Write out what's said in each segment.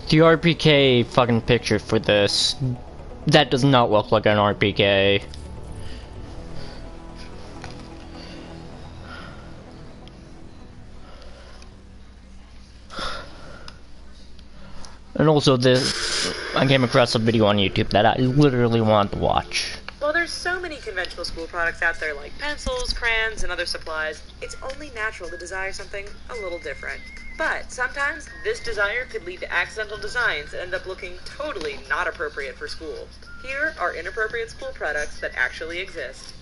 The RPK fucking picture for this, that does not look like an RPK. And also this, I came across a video on YouTube that I literally wanted to watch. While there's so many conventional school products out there like pencils, crayons, and other supplies, it's only natural to desire something a little different. But sometimes this desire could lead to accidental designs that end up looking totally not appropriate for school. Here are inappropriate school products that actually exist.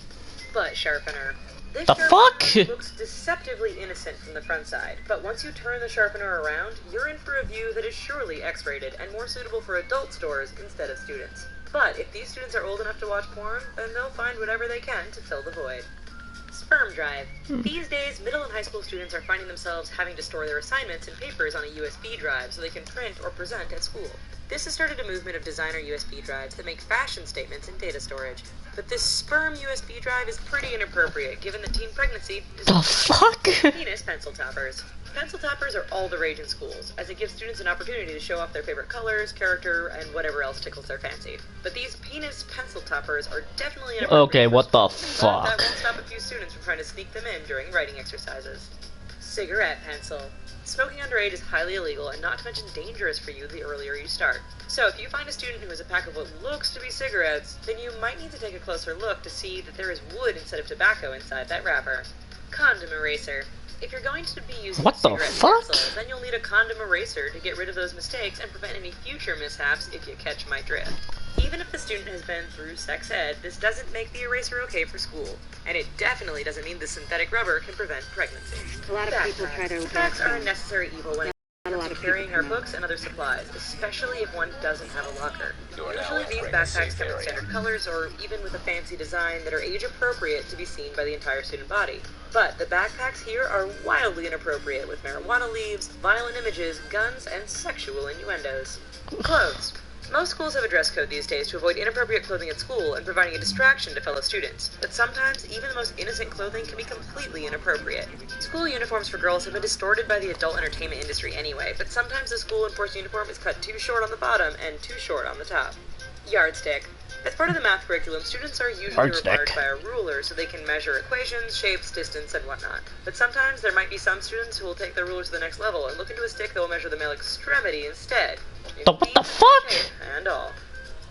Butt sharpener. This The fuck? looks deceptively innocent from the front side, but once you turn the sharpener around, you're in for a view that is surely X-rated and more suitable for adult stores instead of students. But if these students are old enough to watch porn, then they'll find whatever they can to fill the void. Sperm drive. These days, middle and high school students are finding themselves having to store their assignments and papers on a USB drive so they can print or present at school. This has started a movement of designer USB drives that make fashion statements in data storage. But this sperm USB drive is pretty inappropriate given that teen pregnancy is The fuck? penis pencil toppers. Pencil toppers are all the rage in schools, as it gives students an opportunity to show off their favorite colors, character, and whatever else tickles their fancy. But these penis pencil toppers are definitely inappropriate. Okay, what the But that fuck? won't stop a few students from trying to sneak them in during writing exercises. Cigarette pencil. Smoking underage is highly illegal and not to mention dangerous for you the earlier you start. So if you find a student who has a pack of what looks to be cigarettes, then you might need to take a closer look to see that there is wood instead of tobacco inside that wrapper. Condom eraser. If you're going to be using What the cigarette fuck? pencil, then you'll need a condom eraser to get rid of those mistakes and prevent any future mishaps if you catch my drift. Even if the student has been through sex ed, this doesn't make the eraser okay for school. And it definitely doesn't mean the synthetic rubber can prevent pregnancy. A lot of people try to Backpacks are a necessary evil when it Not a comes lot to of carrying people our come out. books and other supplies, especially if one doesn't have a locker. Usually these backpacks come in standard colors or even with a fancy design that are age appropriate to be seen by the entire student body. But the backpacks here are wildly inappropriate with marijuana leaves, violent images, guns, and sexual innuendos. Clothes. Most schools have a dress code these days to avoid inappropriate clothing at school and providing a distraction to fellow students, but sometimes even the most innocent clothing can be completely inappropriate. School uniforms for girls have been distorted by the adult entertainment industry anyway, but sometimes the school-enforced uniform is cut too short on the bottom and too short on the top. Yardstick. As part of the math curriculum, students are usually Yardstick. required by a ruler so they can measure equations, shapes, distance, and whatnot. But sometimes there might be some students who will take their ruler to the next level and look into a stick that will measure the male extremity instead. What the fuck? Shape and all.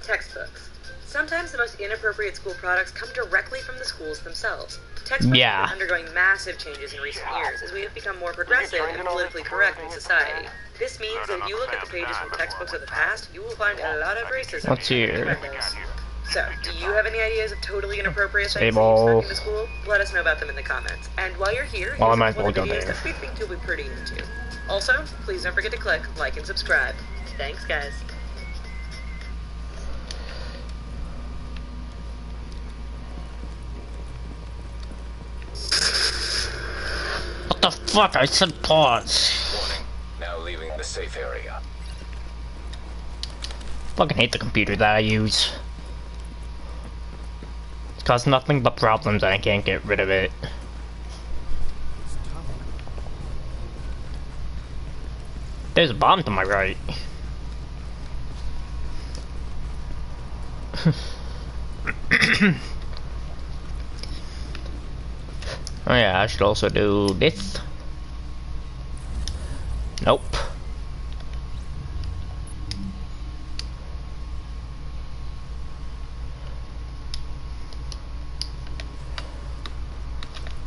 Textbooks. Sometimes the most inappropriate school products come directly from the schools themselves. Textbooks Yeah. have been undergoing massive changes in recent years as we have become more progressive and politically correct in society. This means that if you look at the pages from textbooks of the past, you will find a lot of racism. Let's hear. in those. So, do you have any ideas of totally inappropriate things that Sable. you snuck into school? Let us know about them in the comments. And while you're here, Well, I here's might as one of well the go videos there. that we think you'll be pretty into. Also, please don't forget to click like and subscribe. Thanks, guys. What the fuck? I said pause. Warning. Now leaving the safe area. Fucking hate the computer that I use. It's caused nothing but problems and I can't get rid of it. There's a bomb to my right. Oh yeah, I should also do this. Nope.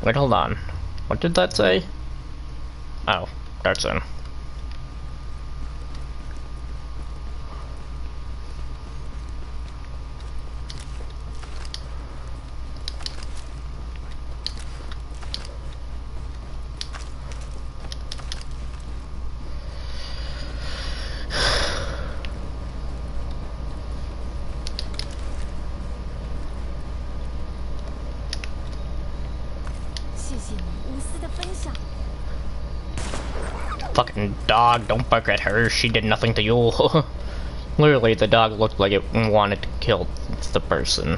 Wait, hold on. What did that say? Oh, that's in. Fucking dog, don't bark at her. She did nothing to you. Literally, the dog looked like it wanted to kill the person.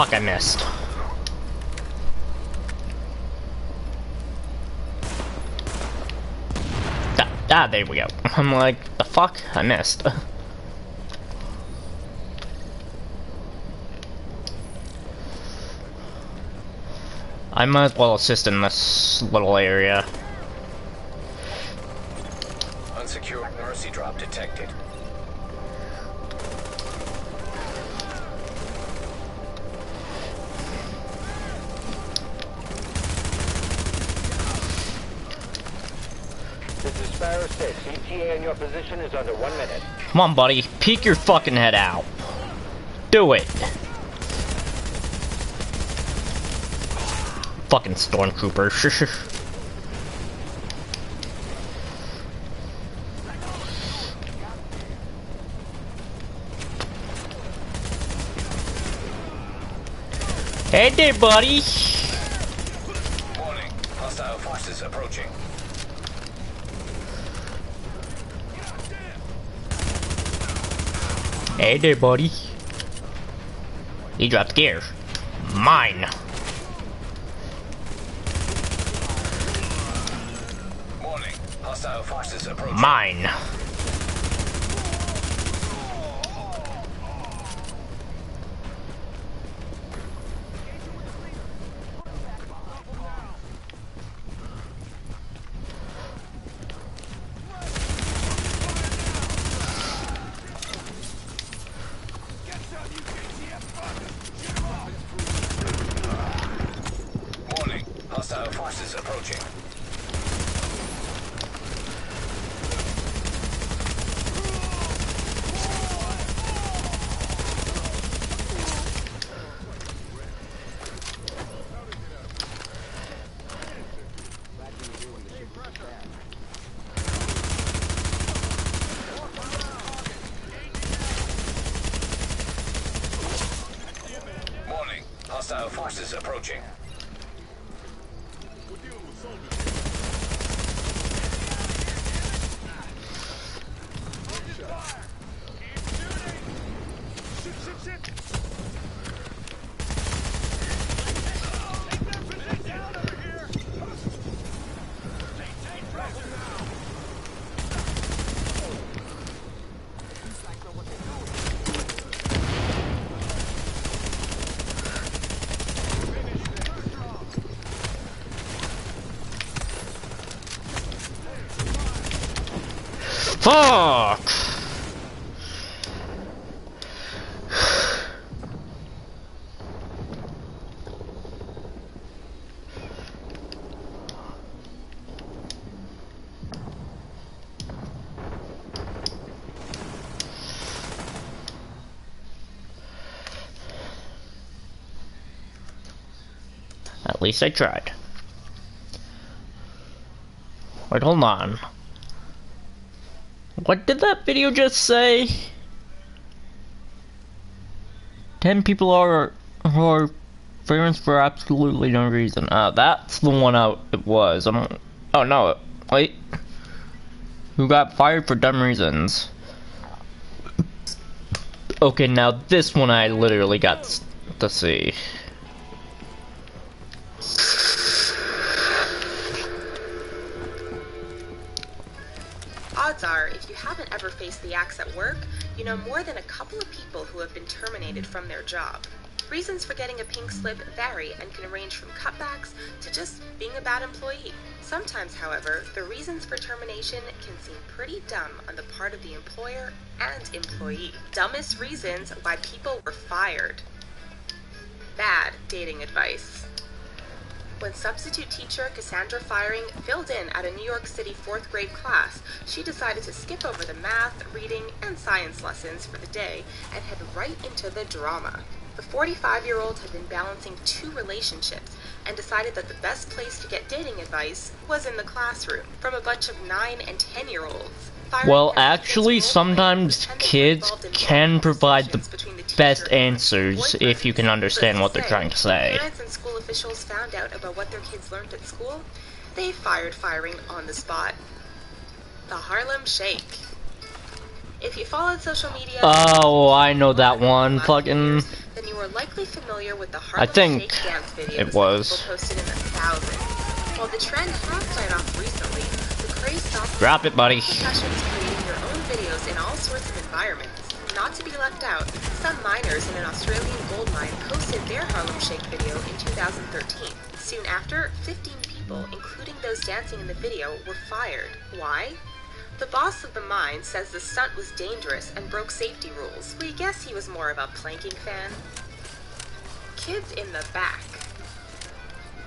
Fuck, I missed. There we go. I'm like, the fuck? I missed. I might as well assist in this little area. Unsecured mercy drop detected. This is Sparrow 6. ETA in your position is under 1 minute. Come on, buddy. Peek your fucking head out. Do it. Fucking stormtrooper. Hey there, buddy. Warning. Hostile forces approaching. Hey there, buddy. He dropped gear. Mine. Warning. Hostile forces approaching. Mine. Warning. Hostile forces approaching. Warning. Hostile forces approaching. Fuck! At least I tried. Wait, hold on. What did that video just say? 10 people are famous for absolutely no reason. That's the one it was. Oh no, wait. Who got fired for dumb reasons? Okay, now this one I literally got to see. Odds are, if you haven't ever faced the axe at work, you know more than a couple of people who have been terminated from their job. Reasons for getting a pink slip vary and can range from cutbacks to just being a bad employee. Sometimes, however, the reasons for termination can seem pretty dumb on the part of the employer and employee. Dumbest reasons why people were fired. Bad dating advice. When substitute teacher Cassandra Firing filled in at a New York City 4th grade class, she decided to skip over the math, reading, and science lessons for the day and head right into the drama. The 45-year-old had been balancing 2 relationships and decided that the best place to get dating advice was in the classroom from a bunch of 9 and 10-year-olds. Well, actually, sometimes kids can provide the best answers if you can understand what they're trying to say. Parents and school officials found out about what their kids learned at school. They fired Firing on the spot. The Harlem Shake. If you followed social media, Oh, I know that one. Fucking. Then you were likely familiar with the Harlem think Shake dance videos it was. that people posted in the thousands. While the trend has died off recently, the craze stopped. Drop it, buddy. Professions creating your own videos in all sorts of environments. Not to be left out, some miners in an Australian gold mine posted their Harlem Shake video in 2013. Soon after, 15 people, including those dancing in the video, were fired. Why? The boss of the mine says the stunt was dangerous and broke safety rules. We guess he was more of a planking fan. Kids in the back.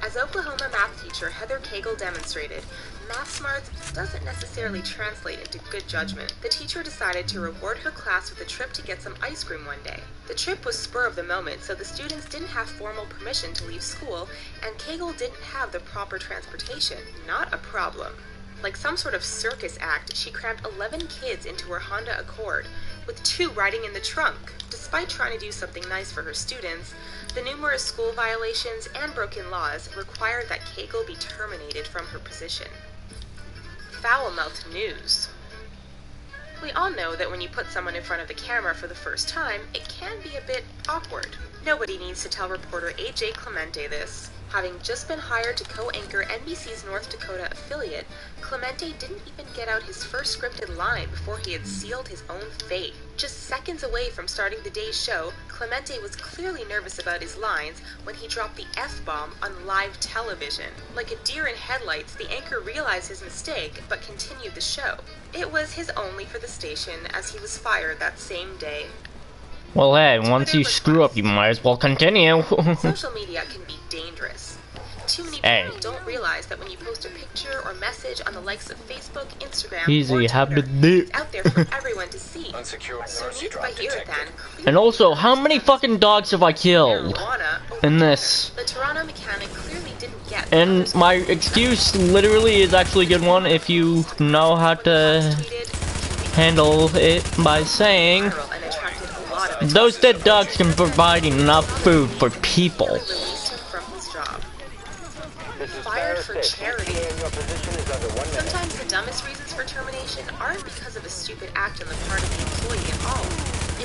As Oklahoma math teacher Heather Cagle demonstrated, math smarts doesn't necessarily translate into good judgment. The teacher decided to reward her class with a trip to get some ice cream one day. The trip was spur of the moment, so the students didn't have formal permission to leave school, and Cagle didn't have the proper transportation. Not a problem. Like some sort of circus act, she crammed 11 kids into her Honda Accord, with 2 riding in the trunk. Despite trying to do something nice for her students, the numerous school violations and broken laws required that Cagle be terminated from her position. Foul-mouthed news. We all know that when you put someone in front of the camera for the first time, it can be a bit awkward. Nobody needs to tell reporter AJ Clemente this. Having just been hired to co-anchor NBC's North Dakota affiliate, Clemente didn't even get out his first scripted line before he had sealed his own fate. Just seconds away from starting the day's show, Clemente was clearly nervous about his lines when he dropped the F-bomb on live television. Like a deer in headlights, the anchor realized his mistake, but continued the show. It was his only for the station, as he was fired that same day. Well, hey, once you screw up, you might as well continue. Social media can be dangerous. Too many people don't realize that when you post a picture or message on the likes of Facebook, Instagram, Easy, or have Twitter, to do. it's out there for everyone to see. Unsecured So Mercy Neat Drop Bahir detected. then And also, how many fucking dogs have I killed marijuana in this? The Toronto mechanic clearly didn't get And my excuse literally is actually a good one if you know how to handle it by saying those dead dogs can provide enough food for people. Released him from his job. This is Fired Fire for 6. charity. ETA in your position is under 1 minute. Sometimes the dumbest reasons for termination aren't because of a stupid act on the part of the employee at all.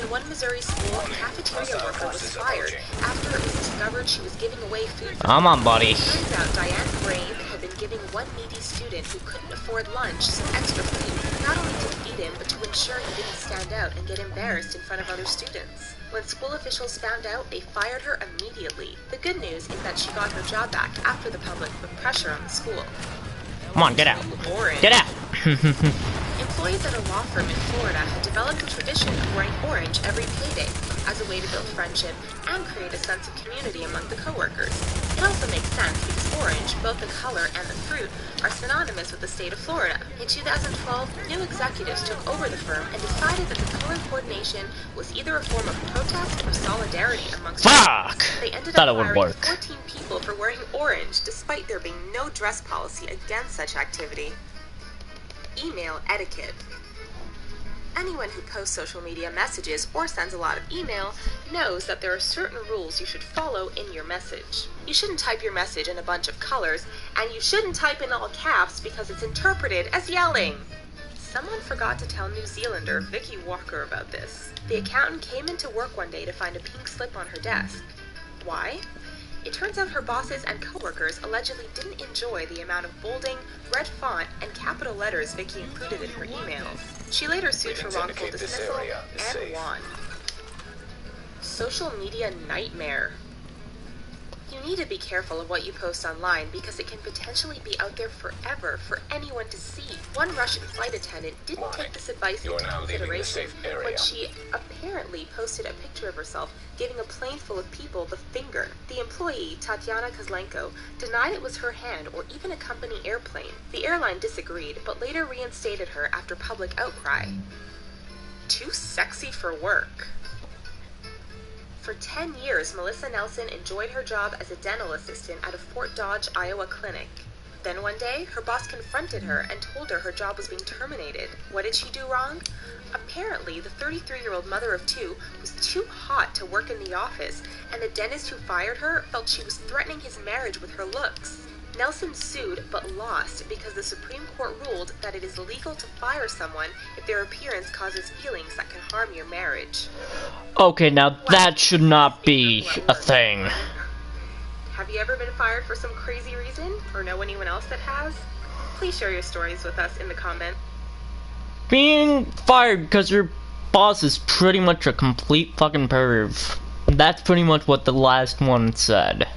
In one Missouri school, a cafeteria worker was fired after it was discovered she was giving away food. Come on, buddy. Turns out Diane Brave had been giving one needy student who couldn't afford lunch some extra food, not only to feed him, but to ensure he didn't stand out and get embarrassed in front of other students. When school officials found out, they fired her immediately. The good news is that she got her job back after the public put pressure on the school. Come on, get out. Orange. Get out. Employees at a law firm in Florida had developed a tradition of wearing orange every payday as a way to build friendship and create a sense of community among the coworkers. It also makes sense because orange, both the color and the fruit, are synonymous with the state of Florida. In 2012, new executives took over the firm and decided that the color coordination was either a form of protest or solidarity amongst Fuck! They ended Thought up it would firing work. 14 people for wearing orange, despite there being no dress policy against such activity. Email etiquette. Anyone who posts social media messages or sends a lot of email knows that there are certain rules you should follow in your message. You shouldn't type your message in a bunch of colors, and you shouldn't type in all caps because it's interpreted as yelling. Someone forgot to tell New Zealander Vicky Walker about this. The accountant came into work one day to find a pink slip on her desk. Why? It turns out her bosses and coworkers allegedly didn't enjoy the amount of bolding, red font, and capital letters Vicky included in her emails. She later sued for wrongful indicate this dismissal area is and safe. won. Social media nightmare. You need to be careful of what you post online because it can potentially be out there forever for anyone to see. One Russian flight attendant didn't take this advice You are into now leaving the consideration safe area. when she apparently posted a picture of herself giving a plane full of people the finger. The employee, Tatiana Kozlenko, denied it was her hand or even a company airplane. The airline disagreed, but later reinstated her after public outcry. Too sexy for work. For 10 years, Melissa Nelson enjoyed her job as a dental assistant at a Fort Dodge, Iowa clinic. Then one day, her boss confronted her and told her job was being terminated. What did she do wrong? Apparently, the 33-year-old mother of 2 was too hot to work in the office, and the dentist who fired her felt she was threatening his marriage with her looks. Nelson sued but lost because the Supreme Court ruled that it is legal to fire someone if their appearance causes feelings that can harm your marriage. Okay, now that should not be a thing. Have you ever been fired for some crazy reason, or know anyone else that has? Please share your stories with us in the comments. Being fired because your boss is pretty much a complete fucking perv. That's pretty much what the last one said.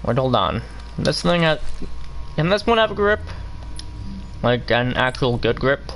Wait, hold on. This thing can this one have a grip? Like an actual good grip?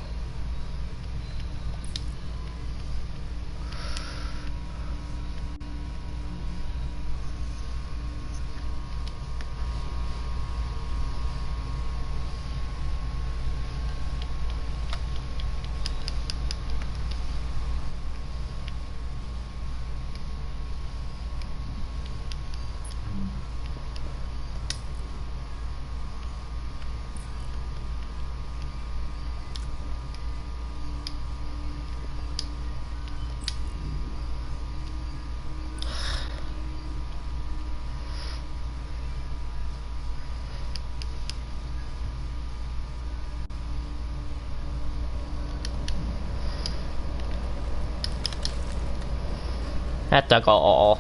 That dug all.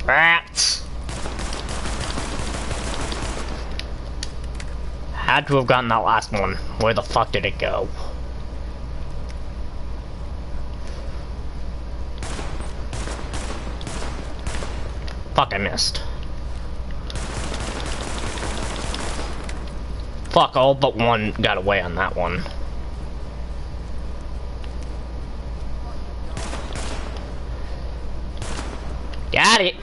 Rats! Had to have gotten that last one. Where the fuck did it go? Fuck, I missed. Fuck, all but one got away on that one. Got it.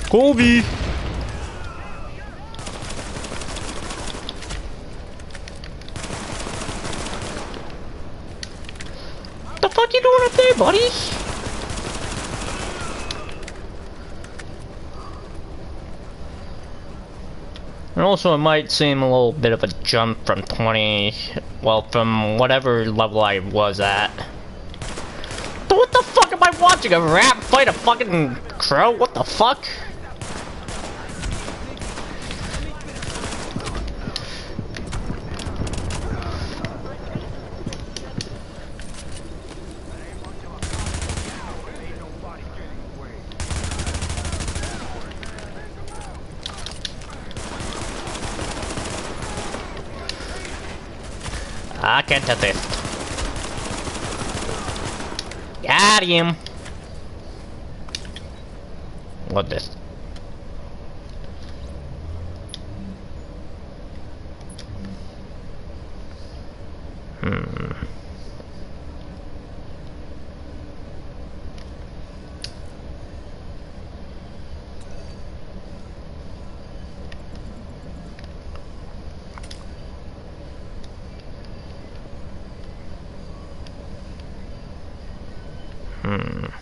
Colby. What the fuck you doing up there, buddy? And also, it might seem a little bit of a jump from 20, well, from whatever level I was at. What the fuck am I watching? A rat fight a fucking crow? What the fuck? I can't touch this. Got him. What this? Hmm.